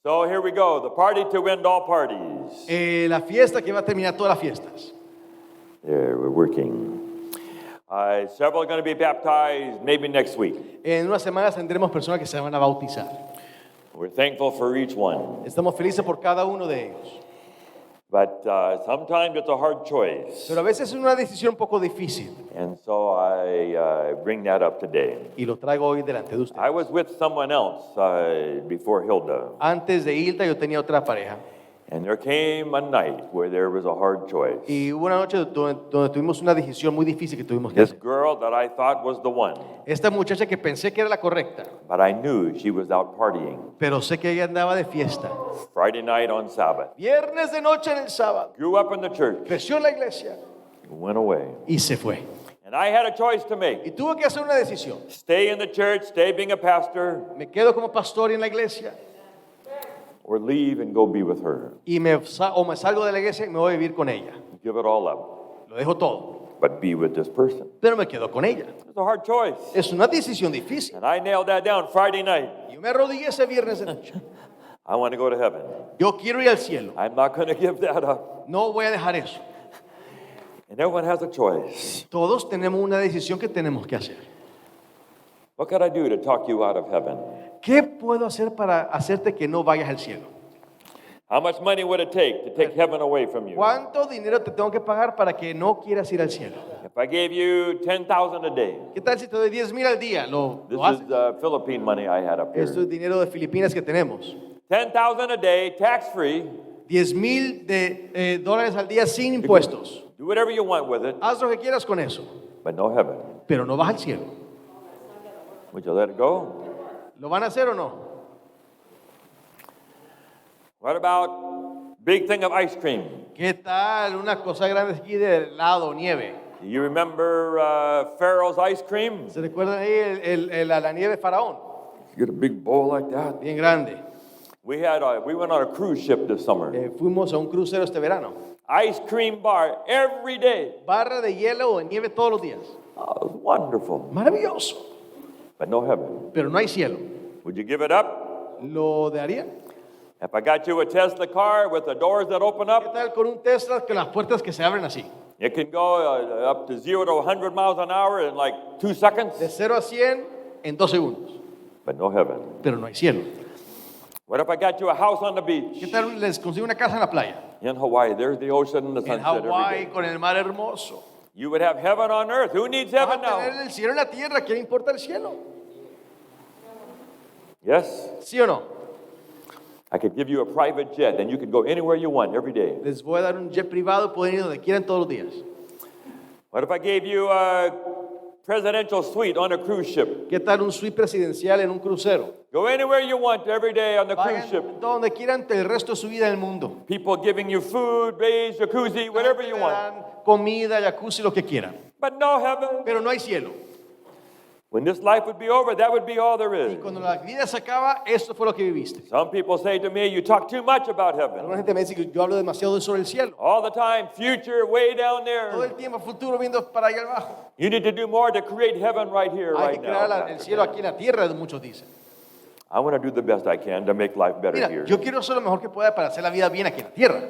So here we go, the party to end all parties. La fiesta que va a terminar todas las fiestas. There, we're working. Several are going to be baptized maybe next week. En unas semanas tendremos personas que se van a bautizar. We're thankful for each one. Estamos felices por cada uno de ellos. But sometimes it's a hard choice. Pero a veces es una decisión un poco difícil. And so I bring that up today. Y lo traigo hoy delante de ustedes. I was with someone else before Hilda. Antes de Hilda yo tenía otra pareja. And there came a night where there was a hard choice. Y hubo una noche donde tuvimos una decisión muy difícil que tuvimos que This hacer. girl that I thought was the one. Esta muchacha que pensé que era la correcta, But I knew she was out partying. pero sé que ella andaba de fiesta. Friday night on Sabbath. Viernes de noche en el sábado. Grew up in the church. Creció en la iglesia Went away. y se fue. And I had a choice to make. Y tuve que hacer una decisión. Stay in the church, stay being a pastor, ¿Me quedo como pastor en la iglesia or leave and go be with her. y me salgo de la iglesia y me voy a vivir con ella? Give it all up. Lo dejo todo, But be with this person. pero me quedo con ella. It's a hard choice. Es una decisión difícil. And I nailed that down Friday night. Yo me arrodillé ese viernes de noche. I want to go to heaven. Yo quiero ir al cielo. I'm not going to give that up. No voy a dejar eso. And everyone has a choice. Todos tenemos una decisión que tenemos que hacer. What could I do to talk you out of heaven? ¿Qué puedo hacer para hacerte que no vayas al cielo? How much money would it take to take heaven away from you? ¿Cuánto dinero te tengo que pagar para que no quieras ir al cielo? If I gave you 10,000 a day, ¿Qué tal si te doy 10,000 al día? ¿Lo this haces? is Philippine money I had up here. Esto es dinero de Filipinas que tenemos. 10,000 a day, tax free. 10,000 dólares al día sin impuestos. Do whatever you want with it, Haz lo que quieras con eso, but no heaven. pero no vas al cielo. Would you let it go? ¿Lo van a hacer o no? What about big thing of ice cream? ¿Qué tal una cosa grande aquí de helado, nieve? Do you remember Pharaoh's ice cream? ¿Se recuerdan ahí la nieve de Faraón? You get a big bowl like that. Bien grande. We went on a cruise ship this summer. Fuimos a un crucero este verano. Ice cream bar every day. Barra de hielo o de nieve todos los días. Oh, it was wonderful. Maravilloso. But no heaven. Pero no hay cielo. Would you give it up? ¿Lo darían? If I got you a Tesla car with the doors that open ¿Qué up, tal con un Tesla con las puertas que se abren así? it can go up to 0 to 100 miles an hour in like 2 seconds. De 0 a 100 en 2 segundos. But no heaven. Pero no hay cielo. What if I got you a house on the ¿Qué beach? tal les consigo una casa en la playa? In Hawaii, there's the ocean and the En sunset every Hawái day. con el mar hermoso. You would have heaven on earth. Who needs Vas a heaven tener now? el cielo en la tierra. ¿Qué le importa el cielo? Yes? ¿Sí o no? I could give you a private jet and you could go anywhere you want every day. Les voy a dar un jet privado. Pueden ir donde quieran todos los días. What if I gave you a presidential suite on a cruise ship? ¿Qué tal un suite presidencial en un crucero? Go anywhere you want every day on the cruise Vayan ship. donde quieran el resto de su vida en el mundo. People giving you food, bays, jacuzzi, whatever you Le want. dan comida, jacuzzi, lo que quieran. But no heaven. Pero no hay cielo. When this life would be over, that would be all there Y is. cuando la vida se acaba, esto fue lo que viviste. Some people say to me, you talk too much about heaven. Alguna gente me dice que yo hablo demasiado sobre el cielo. All the time, future, way down Todo there. el tiempo futuro viendo para allá abajo. You need to do more to create heaven right here, Hay right que crear now. el cielo aquí en la tierra, muchos dicen. I want to do the best I can to make life better Mira, here. yo quiero hacer lo mejor que pueda para hacer la vida bien aquí en la tierra.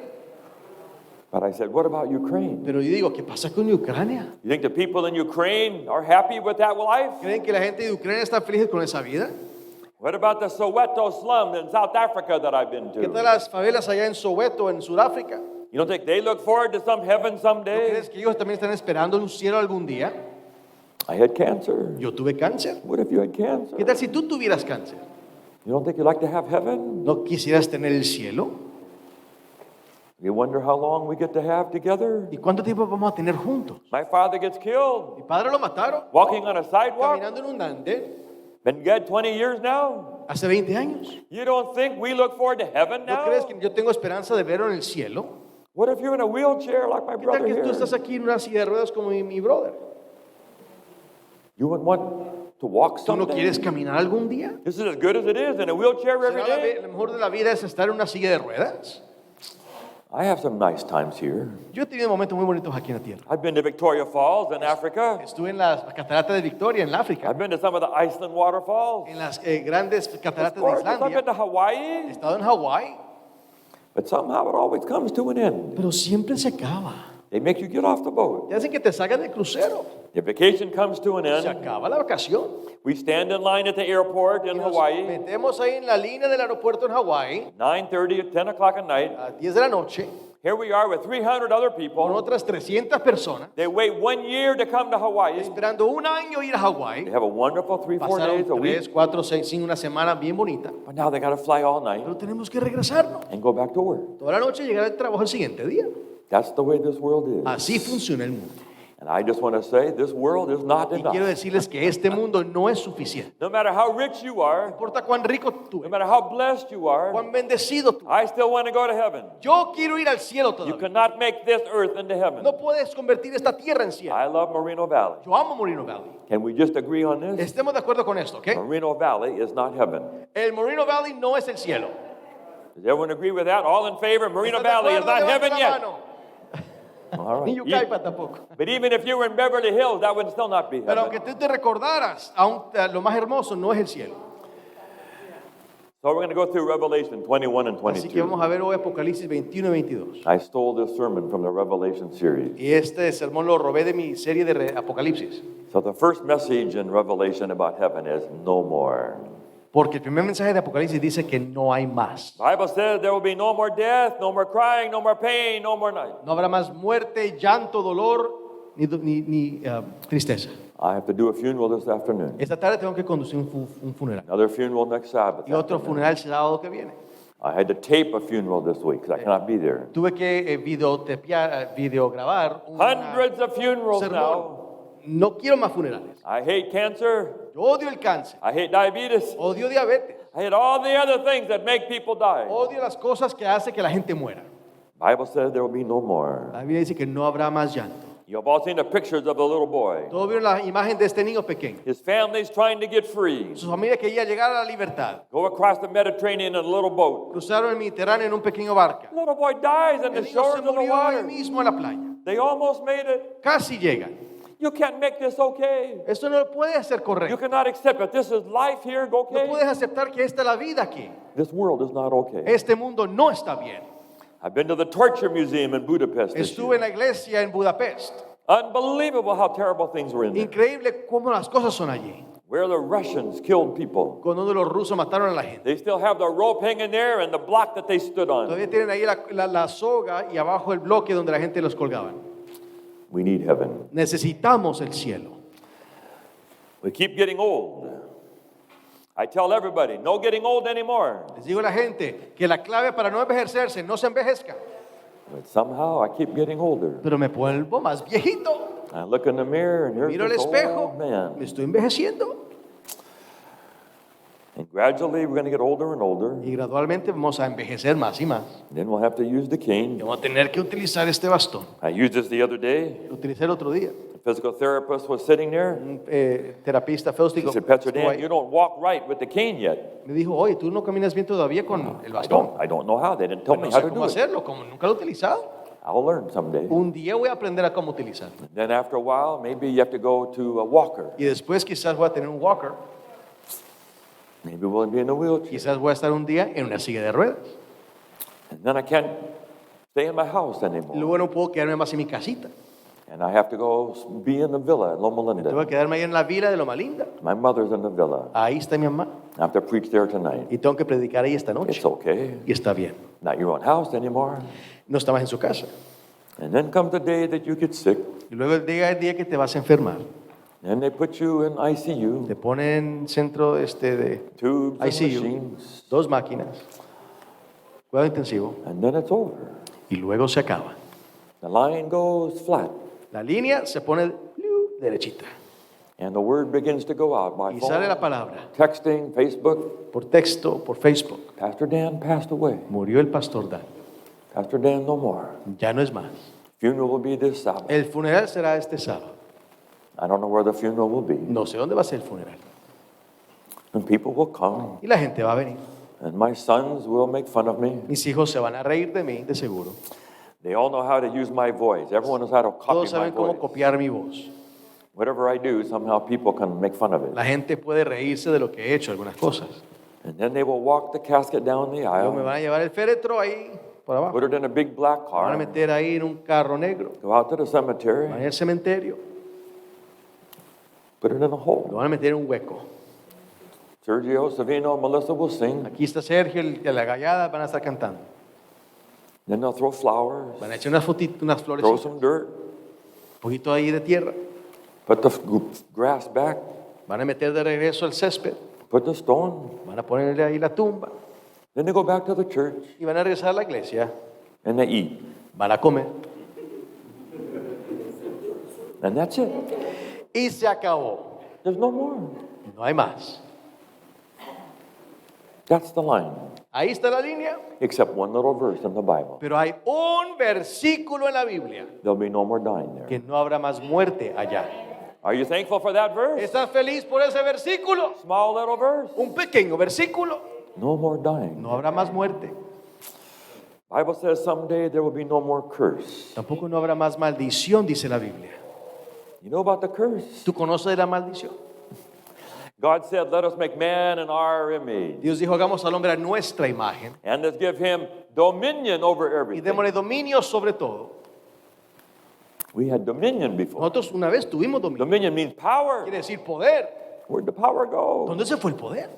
But I said, what about Ukraine? Pero yo digo, ¿qué pasa con Ucrania? You think the people in Ukraine are happy with that life? ¿Creen que la gente de Ucrania está feliz con esa vida? What about the Soweto slum in South Africa that I've been ¿Qué tal to? las favelas allá en Soweto, en Sudáfrica? You don't think they look forward to some heaven ¿No someday? crees que ellos también están esperando un cielo algún día? I had cancer. Yo tuve cáncer. What if you had cancer? ¿Qué tal si tú tuvieras cáncer? You don't think you'd like to have heaven? ¿No quisieras tener el cielo? You wonder how long we get to have together? ¿Y cuánto tiempo vamos a tener juntos? My father gets killed Mi padre lo mataron walking on a sidewalk. caminando en un andén Been dead 20 years now. hace 20 años. You don't think we look forward to heaven ¿No now? crees que yo tengo esperanza de verlo en el cielo? What if you're in a wheelchair like my ¿Qué tal brother que tú here? estás aquí en una silla de ruedas como mi brother? You wouldn't want to walk ¿Tú no someday? quieres caminar algún día? This is as good as it is in a wheelchair every ¿Será day. lo mejor de la vida es estar en una silla de ruedas? I have some nice times here. Yo he tenido momentos muy bonitos aquí en la tierra. I've been to Victoria Falls in Africa. Estuve en las cataratas de Victoria, en la África, I've been to some of the Iceland waterfalls. en las grandes It's cataratas de gorgeous. I've been Islandia. to He Hawaii. estado en Hawái, But somehow it always comes to an end. pero siempre se acaba. They make you get off the boat. Te hacen que te salgas del crucero. The vacation comes to an Se end. acaba la vacación. We stand in line at the airport in Y nos Hawaii, metemos ahí en la línea del aeropuerto en Hawái 9:30 at 10 o'clock at night. a las 10 de la noche Here we are with 300 other con people. otras 300 personas They wait 1 year to come to Hawaii. esperando un año ir a They Hawái. have a wonderful 3-4 days Pasaron a week. 3, 4, 6, 5, una semana bien bonita. But now they got to fly all night Pero tenemos que regresarnos. and go back to work. Toda la noche llegar al trabajo el siguiente día. That's the way this world is. Así funciona el mundo. And I just want to say this world is not Y quiero enough. decirles que este mundo no es suficiente. No matter how rich you No are, importa cuán rico tú no eres, matter how blessed you are, cuán bendecido tú. I still want to go to heaven. Yo quiero ir al cielo You todavía. cannot make this earth into heaven. No puedes convertir esta tierra en cielo. I love Moreno Valley. Yo amo Moreno Valley. Can we just agree on this? Estemos de acuerdo con esto, ¿ok? Moreno Valley is not heaven. El Moreno Valley no es el cielo. Does everyone agree with that? All in favor? Moreno ¿Estás de Valley is acuerdo? not Levante heaven la yet. mano. All Ni right. Yucaipa tampoco. But even if you were in Beverly Hills, that would still not be Pero aunque heaven. tú te recordaras, aún lo más hermoso no es el cielo. So we're going to go through Revelation 21 and Así que 22. vamos a ver hoy Apocalipsis 21 y 22. I stole this sermon from the Revelation series. Y este sermón lo robé de mi serie de Apocalipsis. So the first message in Revelation about heaven is no more. Porque el primer mensaje de Apocalipsis dice que no hay más. The Bible says there will be no more death, no more crying, no more pain, no more night. No habrá más muerte, llanto, dolor, ni tristeza. I have to do a funeral this afternoon. Esta tarde tengo que conducir un funeral. Another funeral next Sabbath. Y otro afternoon. funeral el sábado que viene. I had to tape a funeral this week because I cannot be there. Tuve que videograbar un Hundreds of funerals sermón. now. No quiero más funerales. I hate cancer. Yo odio el cáncer. I hate diabetes. Odio diabetes. I hate all the other things that make people die. Odio las cosas que hace que la gente muera. Bible says there will be no more. La Biblia dice que no habrá más llanto. You've all seen the pictures of the little boy. Todos vieron la imagen de este niño pequeño. His family's trying to get free. Su familia quería llegar a la libertad. Go across the Mediterranean in a little boat. Cruzaron el Mediterráneo en un pequeño barca. The little boy dies in El the niño shores se of the murió ahí water. mismo en la playa. They almost made it. Casi llegan. You can't make this okay. Esto no puede ser You correcto. cannot accept it. This is life here, No okay? puedes aceptar que esta es la vida aquí. This world is not okay. Este mundo no está bien. I've been to the torture museum in Budapest this Estuve en year. la iglesia en Budapest. Unbelievable how terrible things were in there. Increíble cómo las cosas son allí. Where the Russians killed people. Cuando los rusos mataron a la gente. They still have the rope hanging there and the block that they stood on. Todavía tienen ahí la soga y abajo el bloque donde la gente los colgaban. We need heaven. Necesitamos el cielo. We keep getting old. I tell everybody, no getting old anymore. Les digo a la gente que la clave para no envejecerse, no se envejezca. But somehow I keep getting older. Pero me vuelvo más viejito. I look in the mirror and here's Miro el this espejo, old man. me estoy envejeciendo. And gradually we're going to get older and older. Y gradualmente vamos a envejecer más y más. Then we'll have to use the Y cane. vamos a tener que utilizar este bastón. I used this the other day. Lo utilicé el otro día. The physical therapist was sitting there. Un terapista He físico said, Pastor estuvo Dan, ahí. you don't walk right with the cane yet. Me dijo, oye, tú no caminas bien todavía con el I bastón. don't know how. They didn't tell No me how sé to cómo do it. hacerlo, como nunca lo he utilizado. I'll learn someday. Un día voy a aprender a cómo utilizarlo. Then after a while, maybe you have to go to a walker. Y después quizás voy a tener un walker. Maybe we'll be in a wheelchair. Quizás voy a estar un día en una silla de ruedas. And then I can't stay in my house Y anymore. luego no puedo quedarme más en mi casita. And I have to go be in the villa at Loma Tengo que Linda. quedarme ahí en la vila de Loma Linda. My mother's in the villa. Ahí está mi mamá. I have to preach there tonight. Y tengo que predicar ahí esta noche. It's okay. Y está bien. Not your own house anymore. No está más en su casa. And then comes the day that you get sick. Y luego el día que te vas a enfermar. And they put you in ICU. Te ponen en centro de Tubes and ICU. machines. 2 máquinas. Cuidado intensivo. And then it's over. Y luego se acaba. The line goes flat. La línea se pone derechita. And the word begins to go out by Y sale la phone, palabra. texting, Facebook. Por texto, por Facebook. Pastor Dan passed away. Murió el pastor Dan. Pastor Dan no more. Ya no es más. Funeral will be this Sabbath. El funeral será este sábado. I don't know where the funeral will be. No sé dónde va a ser el funeral. And people will come. Y la gente va a venir. And my sons will make fun of me. Mis hijos se van a reír de mí, de seguro. They all know how to use my voice. Everyone knows how to copy Todos my saben cómo voice. copiar mi voz. Whatever I do, somehow people can make fun of it. La gente puede reírse de lo que he hecho, algunas cosas. And then they will walk the casket down the Luego me aisle, van a llevar el féretro ahí por abajo. put it in a big black Me van a car, meter ahí en un carro negro. go out to the cemetery, Van al cementerio. put it in a Lo hole. van a meter en un hueco. Sergio, Savino, Melissa will sing. Aquí está Sergio, la gallada, van a estar cantando. Then they'll throw flowers, Van a echar unas throw flores, some dirt, un poquito ahí de tierra. put the grass back, Van a meter de regreso el césped. put the stone. Van a ponerle ahí la tumba. Then they go back to the church Y van a regresar a la iglesia. and they eat. Van a comer. And that's it. Y se acabó. There's no more. No hay más. That's the line. Ahí está la línea. Except one little verse in the Bible. Pero hay un versículo en la Biblia There'll be no more dying there. que no habrá más muerte allá. Are you thankful for that verse? ¿Estás feliz por ese versículo? Small little verse. Un pequeño versículo. No more dying. No habrá más muerte. Bible says someday there will be no more curse. Tampoco no habrá más maldición, dice la Biblia. You know about the curse? ¿Tú conoces de la maldición? God said, let us make man in our image. Dios dijo, hagamos al hombre a nuestra imagen And let's give him dominion over y everything. démosle dominio sobre todo. We had dominion before. Nosotros una vez tuvimos dominio. Dominion means power. Quiere decir poder. Where'd the power go? ¿Dónde se fue el poder?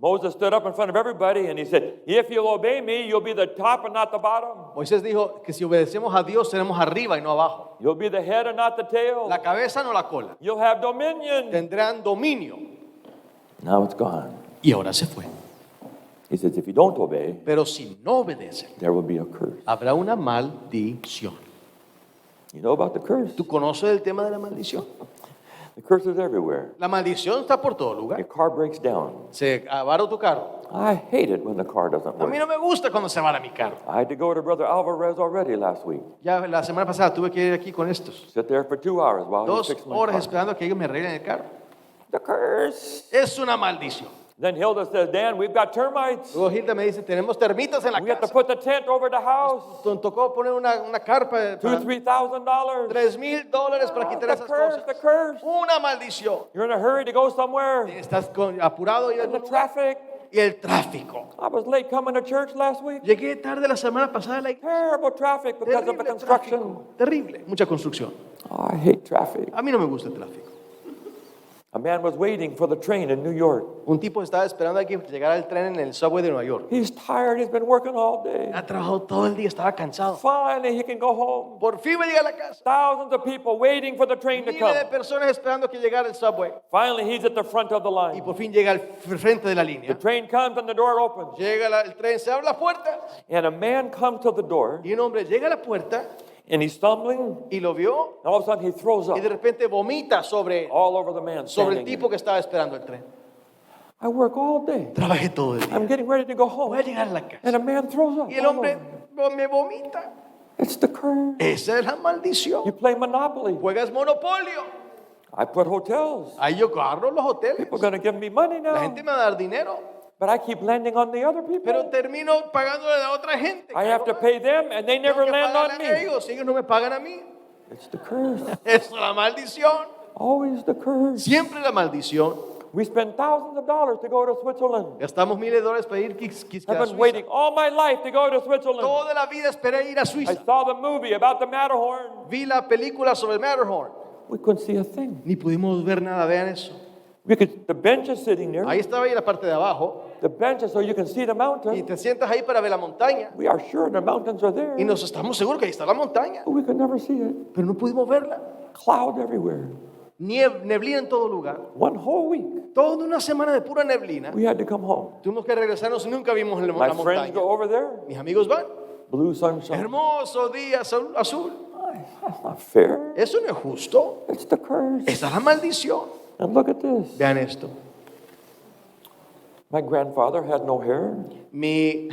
Moses stood up in front of everybody and he said, if you'll obey me, you'll be the top and not the bottom. Moisés dijo que si obedecemos a Dios seremos arriba y no abajo. You'll be the head and not the tail. La cabeza no la cola. You'll have dominion. Tendrán dominio. Now it's gone. Y ahora se fue. He says, if you don't obey, Pero si no obedecen, there will be a curse. habrá una maldición. You know about the curse? ¿Tú conoces el tema de la maldición? The curse is everywhere. La maldición está por todo Your lugar. car breaks down. Se avara tu carro. I hate it when the car doesn't A mí work. no me gusta cuando se avara mi carro. I had to go to Brother Alvarez already last week. Ya la semana pasada tuve que ir aquí con estos. Sit there for 2 hours while he 2 fixed my horas car. esperando que ellos me arreglen el carro. The curse. Es una maldición. Then Hilda says, Dan, we've got termites. Luego Hilda me dice, tenemos termitas en la We have to casa. put the tent over the house. Nos tocó poner una carpa para $2,000-$3,000. $3,000 para quitar The esas curse, cosas. the curse. Una maldición. You're in a hurry to go somewhere. Estás apurado y And the traffic. y el tráfico. I was late coming to church last week. Llegué tarde la semana pasada a la iglesia. Terrible traffic because of the Terrible construction. tráfico. Terrible. Mucha construcción. Oh, I hate traffic. A mí no me gusta el tráfico. A man was waiting for the train in New York. Un tipo estaba esperando a que llegara el tren en el subway de Nueva York. He's tired. He's been working all day. Ha trabajado todo el día, estaba cansado. Finally, he can go home. Por fin va a llegar a la casa. Thousands of people waiting for the train to Miles de come. personas esperando que llegara el subway. Finally, he's at the front of the Y line. por fin llega al frente de la The línea. train comes and the door opens. Llega el tren, se abre la puerta. And a man comes to the door Y un hombre llega a la puerta and he's stumbling. y lo vio. And all of a sudden, he throws up Y de repente vomita sobre all over the man el standing tipo there. que estaba esperando el tren. I work all day. Trabajé todo el día. I'm getting ready to go Voy a home. llegar a la casa. And a man throws up. Y el all hombre over. me vomita. It's the curse. Esa es la maldición. You play Monopoly. Juegas Monopolio. I put hotels. Ahí yo agarro los hoteles. People are going to give me money La now. gente me va a dar dinero. But I keep landing on the other people. Pero termino pagándole a la otra gente. I have to pay them and they Tengo never que land pagarle on a me. ellos. Ellos no me pagan a mí. It's the curse. Es la maldición. Always the curse. Siempre la maldición. We spend thousands of dollars to go to Switzerland. Gastamos miles de dólares para ir a I've been waiting Suiza. all my life to go to Switzerland. Toda la vida esperé ir a I Suiza. saw the movie about the Matterhorn. Vi la película sobre el Matterhorn. We couldn't see a thing. Ni pudimos ver nada. Vean eso. The bench is sitting there. Ahí estaba ahí la parte de abajo. The bench is so you can see the Y mountain. te sientas ahí para ver la montaña. We are sure the mountains are there. Y nos estamos seguros que ahí está la montaña. But we could never see it. Pero no pudimos verla. Cloud everywhere. Neblina en todo lugar. One whole week. Toda una semana de pura neblina. We had to come home. Tuvimos que regresarnos y nunca vimos la My friends montaña. go over there. Mis amigos van. Blue sunshine. Hermoso día azul. That's not fair. Eso no es justo. It's the curse. Esa es la maldición. And look at this. Vean esto. My grandfather had no hair. Mi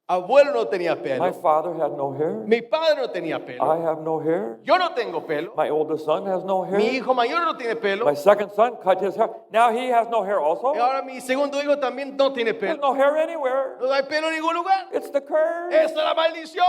abuelo no tenía My pelo. father had no hair. Mi padre no tenía pelo. I have no hair. Yo no tengo pelo. My oldest son has no Mi hair. hijo mayor no tiene pelo. My second son cut his hair. Now he has no hair also. Y ahora mi segundo hijo también no tiene There's pelo. no hair anywhere. No hay pelo en ningún lugar. It's the curse. Esa es la maldición.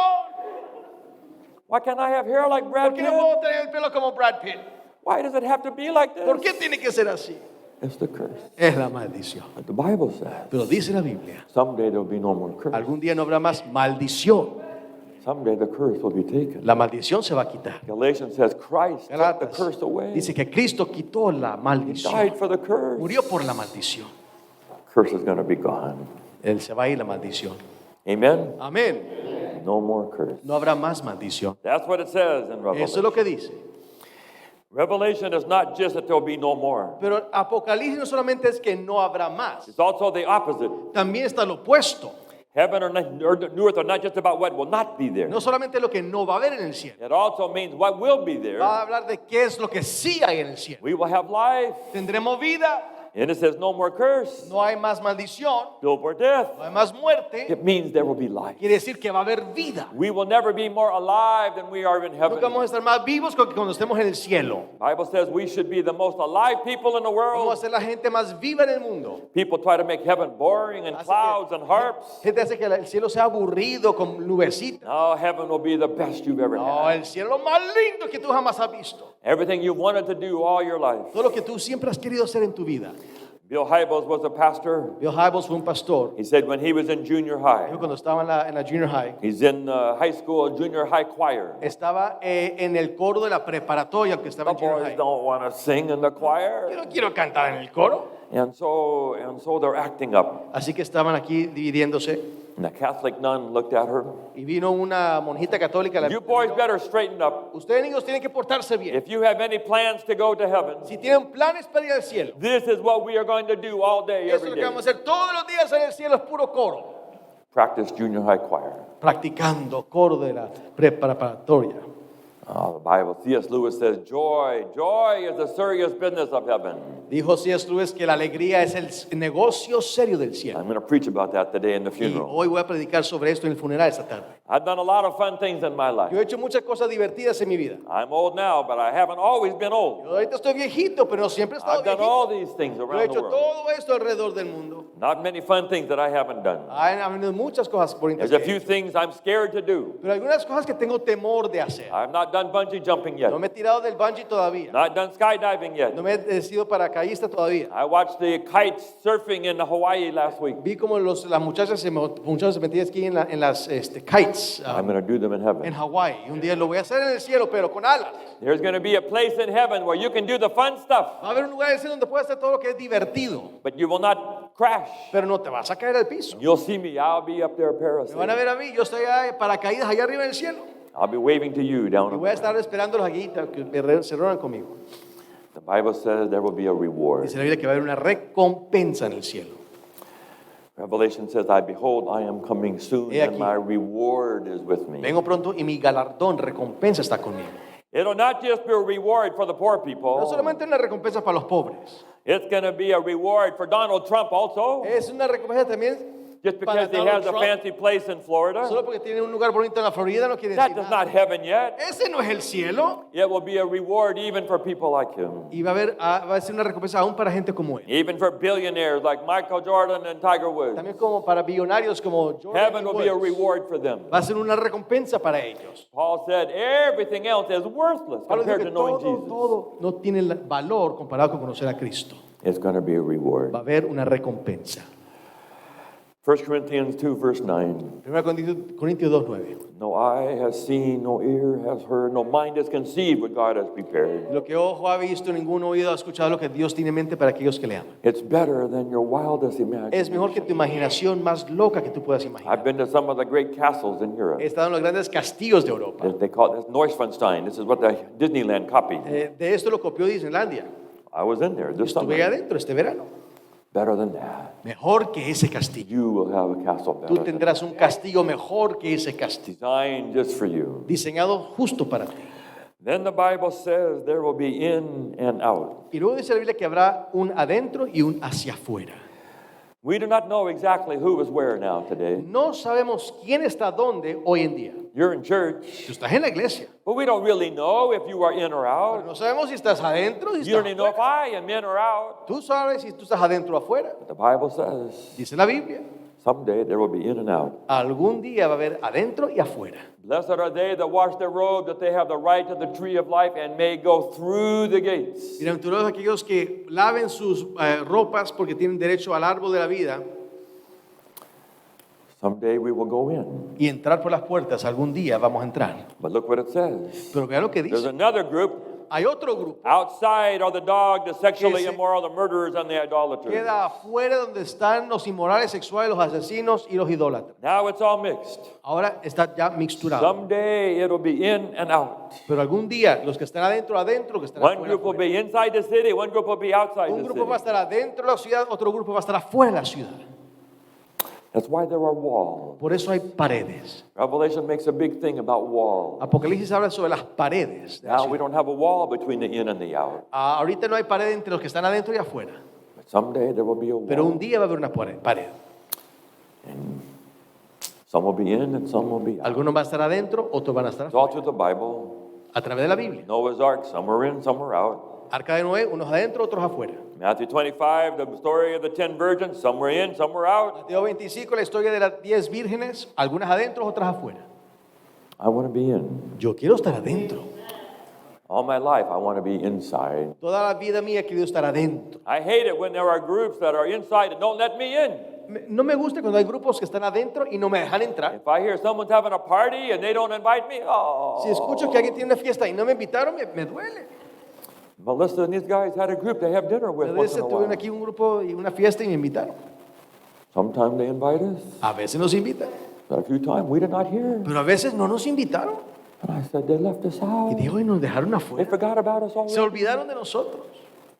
Why can't I have hair like Brad ¿Por qué no Pitt? puedo tener el pelo como Brad Pitt? Why does it have to be like ¿Por this? qué tiene que ser así? It's the curse. Es la maldición. But the Bible says Pero dice la Biblia, someday there'll be no more curse. algún día no habrá más maldición. Someday the curse will be taken. La maldición se va a quitar. Galatians says Christ took the Galatas curse away. dice que Cristo quitó la He maldición. died for the curse. Murió por la maldición. Curse is going to be gone. Él se va a ir la maldición. Amen. Amén. No more curse. No habrá más maldición. That's what it says in Eso es Revelation. lo que dice. Revelation is not just that there'll be no more. Pero Apocalipsis no solamente es que no habrá más, It's also the opposite. también está lo opuesto. Heaven or new earth are not just about what will not be there. No solamente lo que no va a haber en el cielo, It also means what will be there. va a hablar de qué es lo que sí hay en el cielo. We will have life. Tendremos vida, And it says no more curse, no hay más maldición, no more death. no hay más muerte. It means there will be life. Quiere decir que va a haber vida. We will never be more alive than we are in heaven. Nunca vamos a estar más vivos que cuando estemos en el cielo. Bible says we should be the most alive people in the Vamos a world. ser la gente más viva en el mundo. People try to make heaven boring and Así clouds que and harps. gente hace que el cielo sea aburrido con nubecitas. No, heaven will be the best you've ever No, had. el cielo es lo más lindo que tú jamás has visto. Everything you wanted to do all your life. Todo lo que tú siempre has querido hacer en tu vida. Bill Hybels was a pastor. Bill Hybels fue un pastor. He said when he was in junior high, Yo cuando estaba en la junior high, he's in high school, junior high choir. estaba en el coro de la preparatoria, que estaba The en junior boys high. don't want to sing in the Yo choir. no quiero cantar en el coro. And so they're acting up. Así que estaban aquí dividiéndose. And the Catholic nun looked at her. Y vino una monjita católica. You boys better straighten up. Ustedes niños tienen que portarse bien. If you have any plans to go to heaven, Si tienen planes para ir al cielo, this is what we are going to do all day, eso es every lo que day. vamos a hacer todos los días en el cielo, es puro coro. Practice junior high choir. Practicando coro de la preparatoria. The Bible, C.S. Lewis says, joy is the serious business of heaven. Dijo C.S. Lewis que la alegría es el negocio serio del cielo. I'm going to preach about that today in the Y funeral. hoy voy a predicar sobre esto en el funeral esta tarde. I've done a lot of fun things in my life. Yo he hecho muchas cosas divertidas en mi vida. I'm old now, but I haven't always been old. Yo ahorita estoy viejito, pero no siempre he estado I've done viejito. all these things Yo he around the hecho world. todo esto alrededor del mundo. Not many fun things that I haven't done. Han habido muchas cosas bonitas. There's a que he few hecho. things I'm scared to do. Pero algunas cosas que tengo temor de hacer. I've not done bungee jumping yet. No me he tirado del bungee todavía. Not done skydiving yet. No me he sido paracaidista todavía. I watched the kites surfing in Hawaii last week. Vi como las muchachas se metían aquí en las kites I'm going to do them in en heaven. Hawái. Y un día lo voy a hacer en el cielo, pero con alas. There's going to be a place in heaven where you can do the fun stuff, Va a haber un lugar en el cielo donde puedes hacer todo lo que es divertido, but you will not crash. pero no te vas a caer al piso. You'll see me. I'll be up there Me van a parasailing. ver a mí, yo estoy paracaídas allá arriba en el cielo. I'll be waving to you Y down. voy a estar esperándolos aquí que se reúnan conmigo. The Bible says there will be a reward. Dice la Biblia que va a haber una recompensa en el cielo. Revelation says, I behold, I am coming soon, He and aquí. my reward is with me. Vengo pronto y mi galardón, recompensa está conmigo. It'll not just be a reward for the poor No people. solamente una recompensa para los pobres, It's going to be a reward for Donald Trump also. es una recompensa también Just para because he Donald has a Trump. fancy place in Florida. Solo porque tiene un lugar bonito en la Florida no quiere That decir is nada. not heaven yet. Ese no es el cielo. It will be a reward even for people like him. Y va a ser una recompensa aún para gente como él. Even for billionaires like Michael Jordan and Tiger Woods. También como para billonarios como Jordan Heaven y will be a Woods. reward for them. Va a ser una recompensa para ellos. Paul said everything else is worthless Pablo dijo compared que to knowing todo, Jesus. todo no tiene valor comparado con conocer a Cristo. It's going to be a reward. Va a haber una recompensa. 1 Corinthians 2 verse 9. 1 Corintios 2:9. No eye has seen, no ear has heard, no mind has conceived what God has prepared. Lo que ojo ha visto, ningún oído ha escuchado, lo que Dios tiene en mente para aquellos que le aman. It's better than your wildest imagination. Es mejor que tu imaginación más loca que tú puedas imaginar. I've been to some of the great castles in Europe. He estado en los grandes castillos de Europa. They call it Neuschwanstein. This is what the Disneyland copied. De esto lo copió Disneylandia. I was in there this Estuve summer. adentro este verano. Better than that. Mejor que ese castillo. You will have a castle Tú better than tendrás un castillo mejor que ese castillo. designed just for you. Diseñado justo para ti. Then the Bible says there will be in and out. Y luego dice la Biblia que habrá un adentro y un hacia afuera. We do not know exactly who is where now today. No sabemos quién está dónde hoy en día. You're in church, Tú estás en la iglesia, but we don't really know if you are in or pero out. no sabemos si estás adentro o si You estás don't even know if afuera. I am in or out. Tú sabes si tú estás adentro o afuera. But the Bible says Dice la Biblia Someday there will be in and out. Algún día va a haber adentro y afuera. Blessed are they that wash their robe, that they have the right to the tree of life and may go through the gates. Bienaventurados aquellos que laven sus ropas porque tienen derecho al árbol de la vida Someday we will go in. y entrar por las puertas. Algún día vamos a entrar. But look what it says. Pero vea lo que There's dice. another group. Hay otro grupo. Outside are the dog, the sexually Que se- immoral, the murderers, and the idolaters. Queda afuera donde están los inmorales sexuales, los asesinos y los idólatras. Now it's all mixed. Ahora está ya mixturado. Someday it'll be in and out. Pero algún día los que están adentro, los que están One afuera, group will afuera. be inside the city, one group will be outside Un the grupo va a city. estar adentro de la ciudad, otro grupo va a estar afuera de la ciudad. That's why there are walls. Por eso hay paredes. Revelation makes a big thing about walls. Apocalipsis habla sobre las paredes de la Now we ciudad. don't have a wall between the in and the out. Ahorita no hay pared entre los que están adentro y afuera. But someday there will be a Pero un wall. día va a haber una pared. Some will be in and some will be out. Algunos van a estar adentro, otros van a estar It's all afuera. through the Bible. A través de la Biblia. Noah's Ark, some were in, some were out. Arca de Noé, unos adentro, otros afuera. Matthew 25, the story of the 10 virgins, some were in, some were out. Mateo 25, la historia de las 10 vírgenes, algunas adentro, otras afuera. I want to be in. Yo quiero estar adentro. All my life, I want to be inside. Toda la vida mía he querido estar adentro. I hate it when there are groups that are inside and don't let me in. No me gusta cuando hay grupos que están adentro y no me dejan entrar. If I hear someone's having a party and they don't invite me, oh. Si escucho que alguien tiene una fiesta y no me invitaron, me duele. Melissa and these guys had a group they have dinner with A once veces in a tuve while. aquí un grupo y una fiesta y me invitaron. Sometimes they invite us, A veces nos invitan, but a few times we did not hear. pero a veces no nos invitaron. And I said, they left us Y out. dijo, y nos dejaron They afuera. forgot about us Se already. olvidaron de nosotros.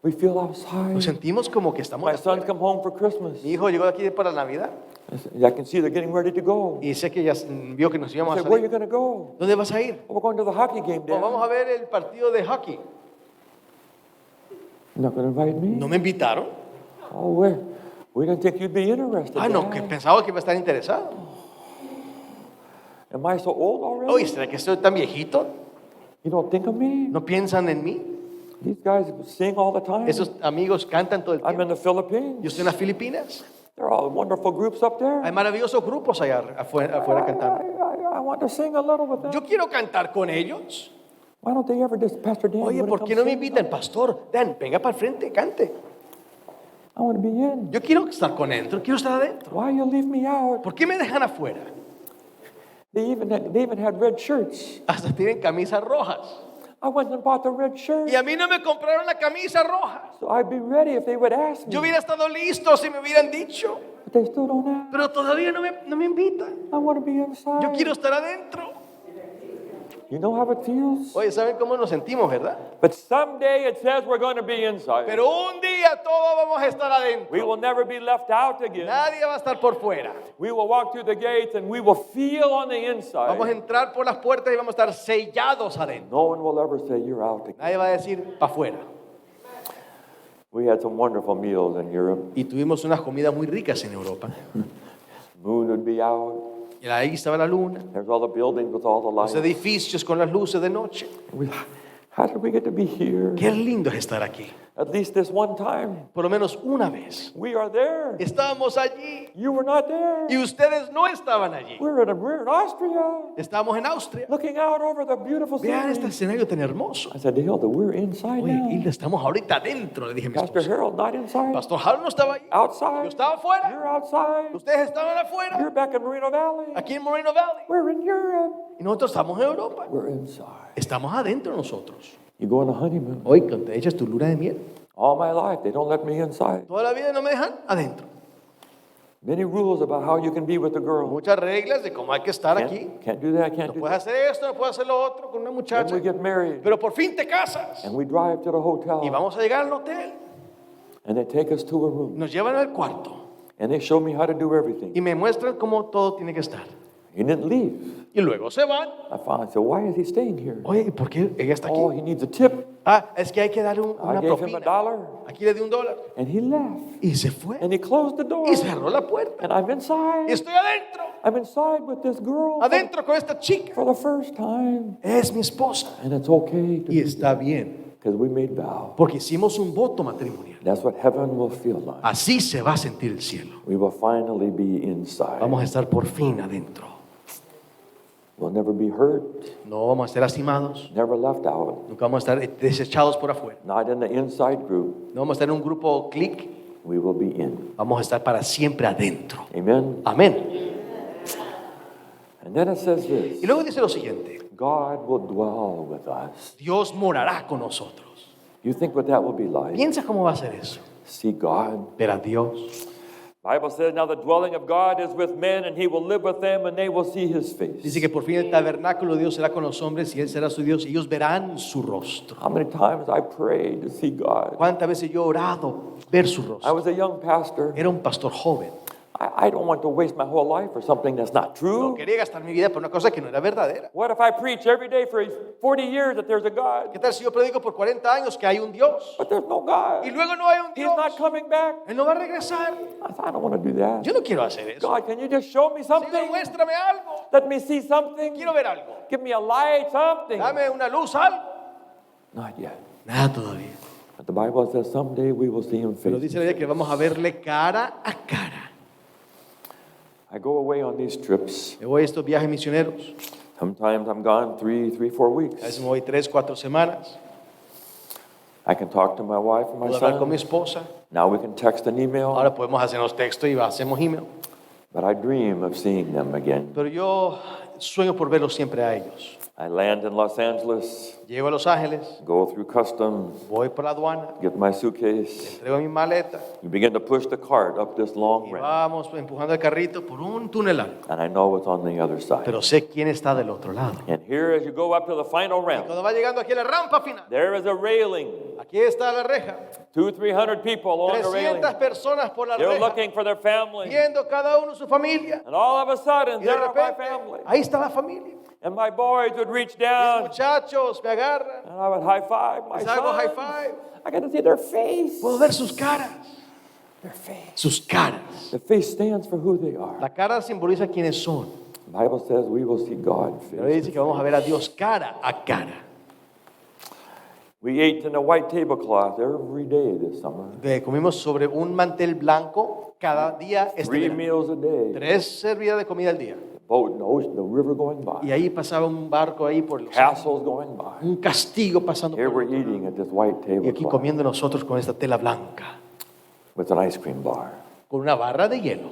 We feel Nos outside. sentimos como que estamos My son's afuera. come home for Christmas. Mi hijo llegó aquí para Navidad I can see they're getting ready to go. y sé que ya vio que nos I íbamos a said, where are you salir. going to go? ¿Dónde vas a ir? Oh, we're going to the hockey game, "Oh, vamos Dad. a ver el partido de hockey. You're not going to invite me? ¿No me invitaron? Oh, we didn't think you'd be interested. Ah, no, Dad. que pensaba que iba a estar interesado. Am I so old already? Oye, ¿será que estoy tan viejito? You don't think of me? ¿No piensan en mí? These guys sing all the time. Esos amigos cantan todo el I'm in tiempo. the Philippines. Yo estoy en las Filipinas. There are all wonderful groups up there. Hay maravillosos grupos allá afuera cantando. I want to sing a little with them. Yo quiero cantar con ellos. Why don't they ever just, Pastor Dan, Oye, you wanna ¿por come qué no me sing? invitan? Pastor, Dan, venga para el frente, cante. I want to be in. Yo quiero estar con adentro, quiero estar adentro. Why you leave me out? ¿Por qué me dejan afuera? They even had red shirts. Hasta tienen camisas rojas. I went and bought the red shirt. Y a mí no me compraron la camisa roja. So I'd be ready if they would ask me. Yo hubiera estado listo si me hubieran dicho. But they still don't ask. Pero todavía no me invitan. I want to be inside. Yo quiero estar adentro. You know how it feels? Oye, ¿saben cómo nos sentimos, verdad? But someday it says we're going to be inside. Pero un día todos vamos a estar adentro. We will never be left out again. Nadie va a estar por fuera. We will walk through the gates and we will feel on the inside. Vamos a entrar por las puertas y vamos a estar sellados adentro. No one will ever say you're out again. Nadie va a decir para afuera. We had some wonderful meals in Europe. Y tuvimos unas comidas muy ricas en Europa. Moon would be out. Y ahí estaba la luna, There's all the buildings with all the los lights. edificios con las luces de noche. How did we get to be here? Qué lindo es estar aquí. At least this one time. Por lo menos una vez. We are there. Estábamos allí You were not there. y ustedes no estaban allí. We're in Austria, Estábamos en Austria. looking out over the beautiful Vean este city. escenario tan hermoso. I said to Hilda, we're inside Oye, now. Hilda, estamos ahorita adentro, le dije a mi Pastor esposa. Harold, not inside. Pastor Harold no estaba ahí. Outside. Yo estaba afuera. You're outside. Ustedes estaban afuera. You're back in Moreno Valley. Aquí en Moreno Valley. We're in Europe. Y nosotros estamos en Europa. We're inside. Estamos adentro nosotros. You go on a honeymoon. Hoy cuando te echas tu luna de miel. All my life, they don't let me inside. Toda la vida no me dejan adentro. Many rules about how you can be with a girl. Muchas reglas de cómo hay que estar aquí. Can't do that, can't No do puedes that. hacer esto, no puedes hacer lo otro con una Then muchacha. we get married Pero por fin te casas. and we drive to the Y hotel vamos a llegar al hotel. and they take us to a room Nos llevan al cuarto. and they show me how to do everything. Y me muestran cómo todo tiene que estar. He didn't leave. Y luego se van. I said, why is he staying here? Oye, ¿y por qué ella está aquí? Oh, he needs a tip. Ah, es que hay que darle I una gave him propina. $1 Aquí le di $1. and he left. Y se fue. And he closed the door. Y cerró la puerta. And I'm Y inside. estoy adentro. I'm inside with this girl Adentro con esta chica. for the first time. Es mi esposa. And it's okay to Y be está bien Because we made vows. Porque hicimos un voto matrimonial. That's what heaven will feel like. Así se va a sentir el cielo. We will finally be inside. Vamos a estar por fin adentro. We'll never be hurt, No vamos a ser lastimados. never left out. Nunca vamos a estar desechados por afuera. Not in the inside group. No vamos a estar en un grupo clic. We will be in. Vamos a estar para siempre adentro. Amen. Amén. And then it says this. Y luego dice lo siguiente. God will dwell with us. Dios morará con nosotros. You think what that will be like? Piensa cómo va a ser eso. See God. Ver a Dios. Bible says, now the dwelling of God is with men, and he will live with them, and they will see his face. Dice que por fin el tabernáculo de Dios será con los hombres y Él será su Dios y ellos verán su rostro. How many times I prayed to see God? ¿Cuántas veces yo he orado ver su I rostro? was a young pastor. Era un pastor joven. I don't want to waste my whole life for something that's not No true. quería gastar mi vida por una cosa que no era verdadera. What if I preach every day for 40 years that there's a God, ¿Qué tal si yo predico por 40 años que hay un Dios but there's no God? y luego no hay un He's Dios? not coming back. Él no va a regresar. I don't want to do that. Yo no quiero hacer eso. God, can you just show me Señor, something? muéstrame algo. Let me see something. Quiero ver algo. Give me a light, something. Dame una luz, algo. Not yet. Nada todavía. But the Bible says someday we will see him Pero face. dice la Biblia que vamos a verle cara a cara. I go away on these trips. Me voy a estos viajes misioneros. Sometimes I'm gone 3, 4 A weeks. veces me voy 3, 4 semanas. I can talk to my wife and my Puedo hablar con mi son. esposa. Now we can text and email. Ahora podemos hacernos texto y hacemos email. But I dream of seeing them again. Pero yo sueño por verlos siempre a ellos. I land in Los Angeles, Llego a Los Ángeles, go through customs, voy por la aduana, get my suitcase. entrego mi maleta You begin to push the cart up this long y ramp. vamos empujando el carrito por un túnel largo. And I know what's on the other side. Pero sé quién está del otro lado. And here, as you go up to the final ramp, Cuando va llegando aquí a la rampa final, there is a railing. aquí está la reja. 200-300 people along the railing. 300 personas por la They're reja, looking for their family. viendo cada uno su familia. And all of a sudden, Y de there are my repente, family. ahí está la familia. And my boys would reach Mis down, muchachos me agarran, and I would high five my les hago high son. five. I got to see their face. Puedo ver sus caras. Their face. Sus caras. The face stands for who they are. La cara simboliza quiénes son. The Bible says we will see God Pero face. dice que vamos a ver a Dios cara a cara. We ate in a white tablecloth every day this summer. Comimos sobre un mantel blanco cada día. 3 meals a day. 3 servidas de comida al día. Boat in the ocean, the river going by. Y ahí pasaba un barco ahí por los Castles going by. un castigo pasando Here por we're eating at this white y aquí tablecloth comiendo nosotros con esta tela blanca, with an ice cream bar. con una barra de hielo,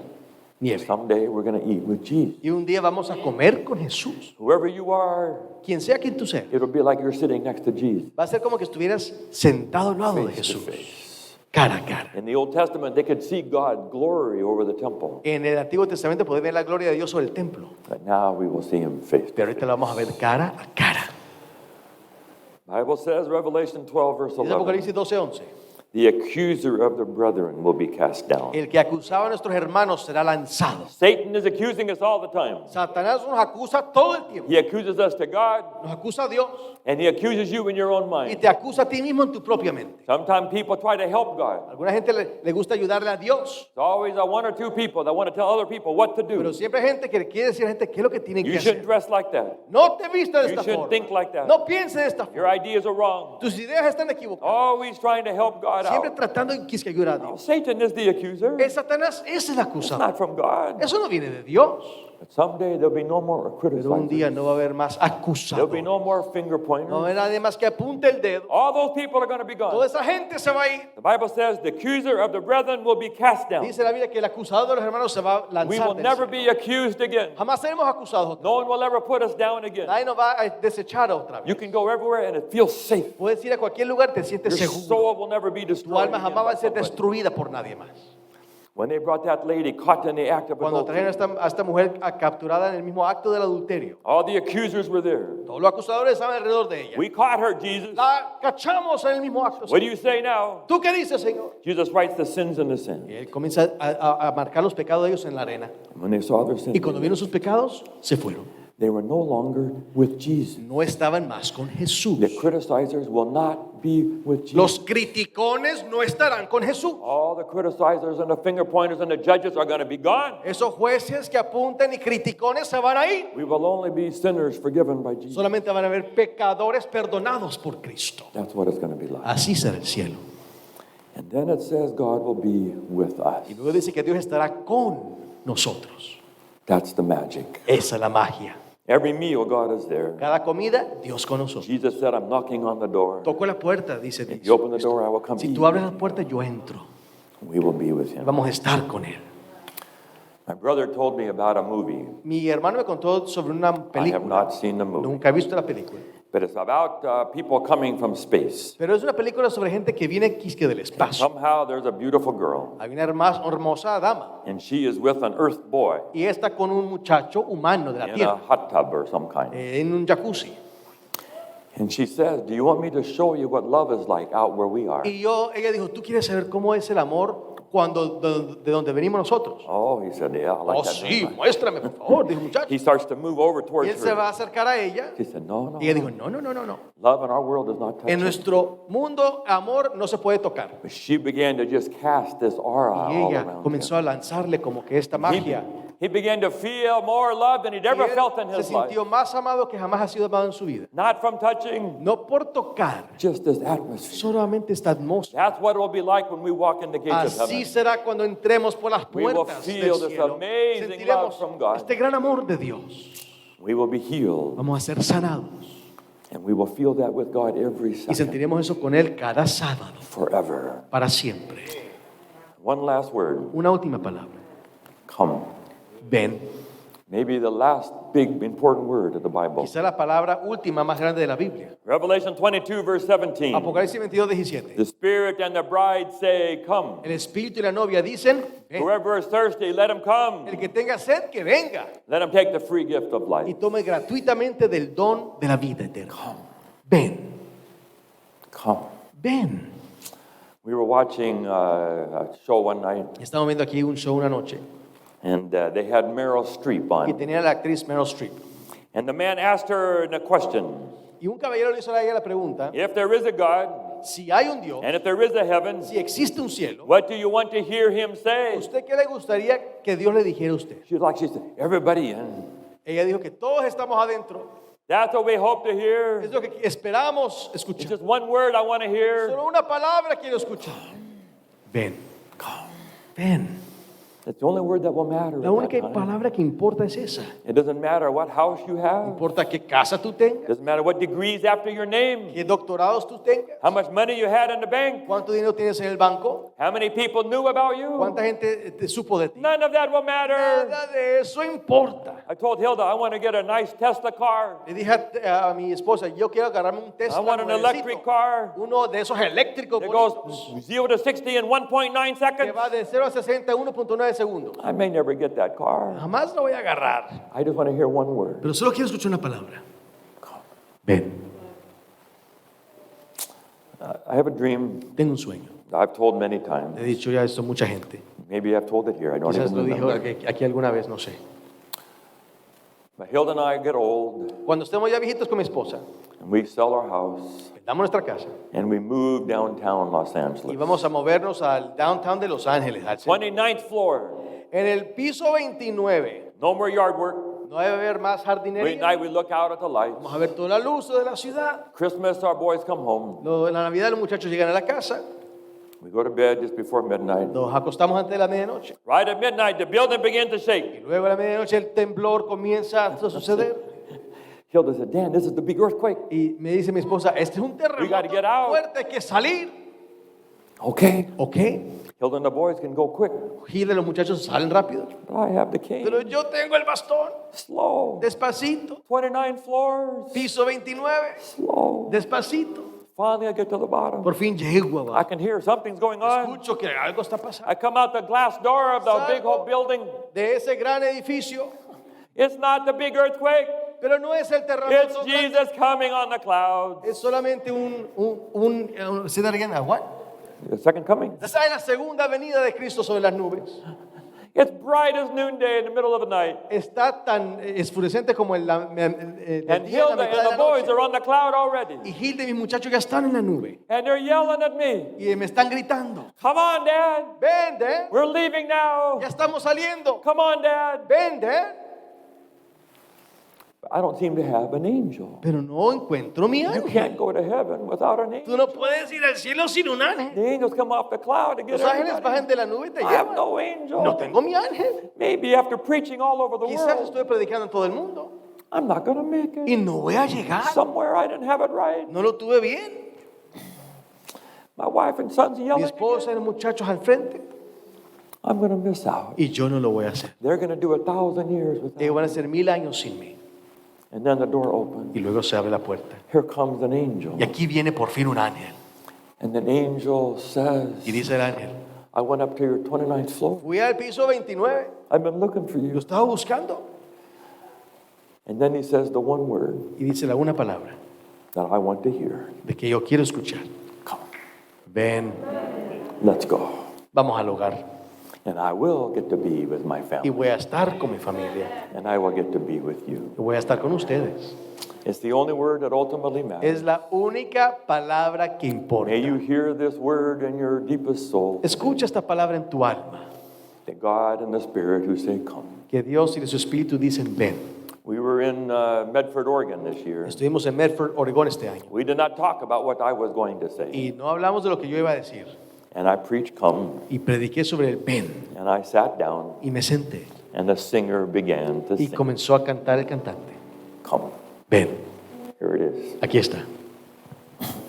nieve. Someday we're going to eat with Jesus. Y un día vamos a comer con Jesús. Whoever you are, Quien sea quien tú seas, it'll be like you're sitting next to Jesus. va a ser como que estuvieras sentado al lado de Face to Jesús, face. cara a cara. In the Old Testament, they could see God's glory over the temple. En el Antiguo Testamento podés ver la gloria de Dios sobre el templo, But now we will see him face to pero ahorita face. la vamos a ver cara a cara. Bible says, Revelation 12, verse Dice 11, Apocalipsis 12:11. the accuser of the brethren will be cast down. El que acusaba a nuestros hermanos será lanzado. Satan is accusing us all the time. Satanás nos acusa todo el tiempo. He accuses us to God, Nos acusa a Dios and he accuses you in your own y mind. te acusa a ti mismo en tu propia mente. Sometimes people try to help God. Alguna gente le gusta ayudarle a Dios, There's always one or two people that want to tell other people what to pero do. siempre hay gente que le quiere decir a gente qué es lo que tienen You que shouldn't hacer. dress like that. No te vistas de You esta shouldn't think forma. like that. No pienses de esta Your forma. ideas are wrong. Tus ideas están equivocadas. Always trying to help God Siempre out. tratando de que ayudar a Dios. Satan is the accuser. Es Satanás es el It's acusador. not from God. Eso no viene de Dios. But someday there'll be no more Pero un día criticizers. no va a haber más There'll acusadores. be no more finger No va a pointers. haber nadie más que apunte el dedo. All those people are going to be Toda gone. esa gente se va a ir. The Bible says the accuser of the brethren will be cast down. Dice la Biblia que el acusador de los hermanos se va a We lanzar will del never cielo. be accused again. Jamás seremos acusados. No one will ever put us down again. Nadie nos va a desechar otra vez. You can go everywhere and it feels safe. Puedes ir a cualquier lugar, te Your sientes seguro. soul will never be Tu destroyed alma again jamás va by a ser somebody. destruida por nadie más. When they brought that lady caught in the act of Cuando trajeron adultery, a esta mujer capturada en el mismo acto del adulterio, all the accusers were there. todos los acusadores estaban alrededor de ella. We caught her, Jesus. La cachamos en el mismo acto. What do you say now? ¿Tú qué dices, Señor? Jesus writes the sins in the Y sin. él comienza a marcar los pecados de ellos en la arena. When they saw their Y sins, cuando vieron sus pecados, se fueron. They were no longer with Jesus. No estaban más con Jesús. The criticizers will not be with Jesus. Los criticones no estarán con Jesús. All the criticizers and the finger pointers and the judges are going to be gone. Esos jueces que apuntan y criticones se van a ir. We will only be sinners forgiven by Jesus. Solamente van a haber pecadores perdonados por Cristo. That's what it's going to be like. Así será el cielo. And then it says God will be with us. Y luego dice que Dios estará con nosotros. That's the magic. Esa es la magia. Every meal, God is there. Cada comida, Dios con nosotros. Jesus said, I'm knocking on the door. Toco la puerta, dice If Dios. you open the door, I will come Si eat. tú abres la puerta, yo entro. We will be with him. Vamos a estar con Él. My brother told me about a movie. Mi hermano me contó sobre una I have película. not seen the movie. Nunca he visto la película. But it's about people coming from space. Pero es una película sobre gente que viene quisque del espacio. Somehow there's a beautiful girl, Hay una hermosa dama. and she is with an Earth boy Y está con un muchacho humano de la in a tierra. hot tub or some kind. En un jacuzzi. And she says, do you want me to show you what love is like out where we are? Y ella dijo, ¿tú quieres saber cómo es el amor de donde venimos nosotros? Oh, he said, yeah, I like Oh, that. sí, very much. muéstrame, por favor, dijo el muchacho. He starts to move over Y towards él se va a her. acercar a ella. She said, no, no. Y ella dijo, no, no, no, no, no. Love in our world does not touch En it. nuestro mundo, amor no se puede tocar. But she began to just cast this aura Y all ella around comenzó him. a lanzarle como que esta magia. He began to feel more love than he'd Y ever él felt in se his life. sintió más amado que jamás ha sido amado en su vida. Not from touching, No por tocar, just this atmosphere. solamente esta atmósfera. That's what it will be like when we walk in the gates of Así heaven. será cuando entremos por las We will puertas feel del this cielo. amazing Sentiremos love from God. este gran amor de Dios. We will be healed, Vamos a ser sanados. and we will feel that with God every Y second, sentiremos eso con Él cada sábado, forever. para siempre. One last word, Una última palabra. come. Ven. Maybe the last big important word of the Bible. Quizá la palabra última más grande de la Biblia. Revelation 22, verse 17. Apocalipsis 22, 17. The Spirit and the bride say, come. El espíritu y la novia dicen, ven. Whoever is thirsty, let him come. El que tenga sed, que venga. Let him take the free gift of Y life. tome gratuitamente del don de la vida eterna. Ven. Come. Ven. We were watching a show one night, Estamos viendo aquí un show una noche. and they had Meryl Streep Y on. tenía a la actriz Meryl Streep. And the man asked her a question. Y un caballero le hizo a ella la pregunta, If there is a God, si hay un Dios, and if there is a heaven, si existe un cielo, what do you want to hear him say? ¿usted qué le gustaría que Dios le dijera a usted? She said, everybody in. Ella dijo que todos estamos adentro. That's what we hope to hear. Es lo que esperamos It's escuchar. just one word I want to hear. Solo una palabra quiero escuchar. Ven. Ven. It's the only word that will matter. La at única that time. palabra que importa es esa. It doesn't matter what house you No have. importa qué casa tú tengas, Doesn't matter what degrees after your name. qué doctorados tú tengas, How much money you had in the bank. cuánto dinero tienes en el banco, How many people knew about you. cuánta gente te supo de ti. None of that will matter. Nada de eso importa. I told Hilda I want to get a nice Tesla car. Le dije a mi esposa, yo quiero agarrarme un Tesla I want an nuevecito, electric car uno de esos eléctricos that bonitos, goes 0 to 60 in 1.9 que seconds. va de 0 a 60 en 1.9 segundos. I may never get that car. Jamás lo voy a agarrar. I just want to hear one word. Pero solo quiero escuchar una palabra. Ven, I have a dream tengo un sueño. I've told many times. He dicho ya esto a mucha gente. Maybe I've told it here. I don't Quizás even lo dijo remember. aquí alguna vez, no sé. But Hilda and I get old, Cuando estemos ya viejitos con mi esposa, and we sell our house, vendamos nuestra casa and we move downtown Los y Angeles. vamos a movernos al downtown de Los Ángeles, al centro. 29th floor. En el piso 29, No more yard work. no debe haber más Every jardinería. night we look out at the lights. Vamos a ver toda la luz de la ciudad. Christmas, our boys come home. En la Navidad los muchachos llegan a la casa. We go to bed just before midnight. Nos acostamos antes de la medianoche. Right at midnight, the building begins to Y shake. luego a la medianoche el temblor comienza a suceder. Hilda said, Dan, this is the big earthquake. Y me dice mi esposa, este es un We gotta terremoto get out. fuerte, hay que salir. Okay. ¿Ok? Hilda and the boys can go quick. Gil y los muchachos salen rápido. But I have the Pero cane. yo tengo el bastón. Slow. Despacito. 29 floors. Piso 29. Slow. Despacito. Finally, I get to the bottom. Por fin llego I abajo. can hear something's going on. Escucho que algo está pasando. I come out the glass door of the big whole building. De ese gran edificio. It's not the big earthquake. Pero no es el It's terremoto. grande. Jesus coming on the clouds. Es solamente ¿say that again? What? The second coming. Está en la segunda venida de Cristo sobre las nubes. It's bright as noonday in the middle of the night. Está tan esfurecente como el And día en la Hilda mitad de and la the boys noche. are on the cloud already. Y Hilda y mis muchachos ya están en la nube. And they're yelling at me. Y me están gritando. Come on, Dad. Ven, Dad. We're leaving now. Ya estamos saliendo. Come on, Dad. Ven, Dad. I don't seem to have an angel. Pero no encuentro mi You ángel. can't go to heaven without an Tú angel. no puedes ir al cielo sin un ángel. The angels come off the cloud to get Los ángeles everybody. bajan de la nube y te I have llevan. no angel. No tengo mi ángel. Maybe after preaching all over the Quizás world, estoy predicando en todo el mundo. I'm not going to make Y it. no voy a llegar. Somewhere I didn't have it right. No lo tuve bien. My wife and sons Mi yelling. esposa y los muchachos al frente. I'm going to miss out. Y yo no lo voy a hacer. They're going to do 1,000 years without Ellos me. van a ser 1000 años sin mí. And then the door opens. Y luego se abre la puerta. Here comes an angel. Y aquí viene por fin un ángel. And the angel says, Y dice el ángel, I went up to your 29th floor. fui al piso 29. I've been looking for Lo you. estaba buscando. And then he says the one word Y dice la una palabra that I want to hear. de que yo quiero escuchar. Come, Ven, let's go. vamos al hogar. And I will get to be with my Y family. voy a estar con mi familia. And I will get to be with you. Y voy a estar con ustedes. It's the only word that ultimately matters. Es la única palabra que importa. May you hear this word in your deepest soul. Escucha esta palabra en tu alma. The God and the Spirit who say, come. Que Dios y de su Espíritu dicen, ven. We were in Medford, Oregon this year. Estuvimos en Medford, Oregón este año. We did not talk about what I was going to say. Y no hablamos de lo que yo iba a decir. And I preached, come. Y prediqué sobre el ven. And I sat down. Y me senté. And the singer began to Y sing. comenzó a cantar el cantante. Come. Ven, Here it is. aquí está.